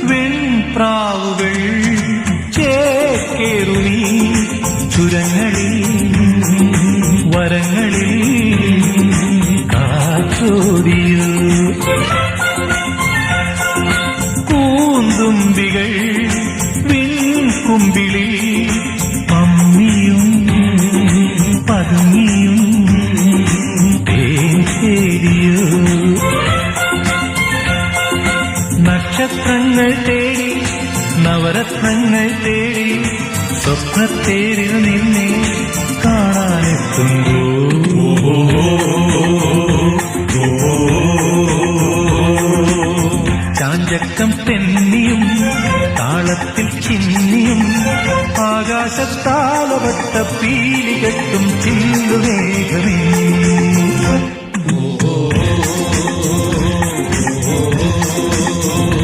വെൺപ്രാവുകൾ ചേക്കേറുവീ ചുരങ്ങളിൽ വരങ്ങളിൽ കാറ്റോടിയോ കൂന്തുമ്പികൾ വിൺകുമ്പിളി പമ്മിയും പതുങ്ങിയും തേടിയോ നക്ഷത്രങ്ങൾ തേടി നവരത്നങ്ങൾ തേടി സ്വപ്നത്തേരിൽ നിന്നെ കാണാനെത്തുമ്പോ ചാഞ്ചക്കം തെന്നിയും താളത്തിൽ ചിന്നിയും ആകാശത്താലവട്ട പീലികെട്ടും ചില്ലുമേഘമേ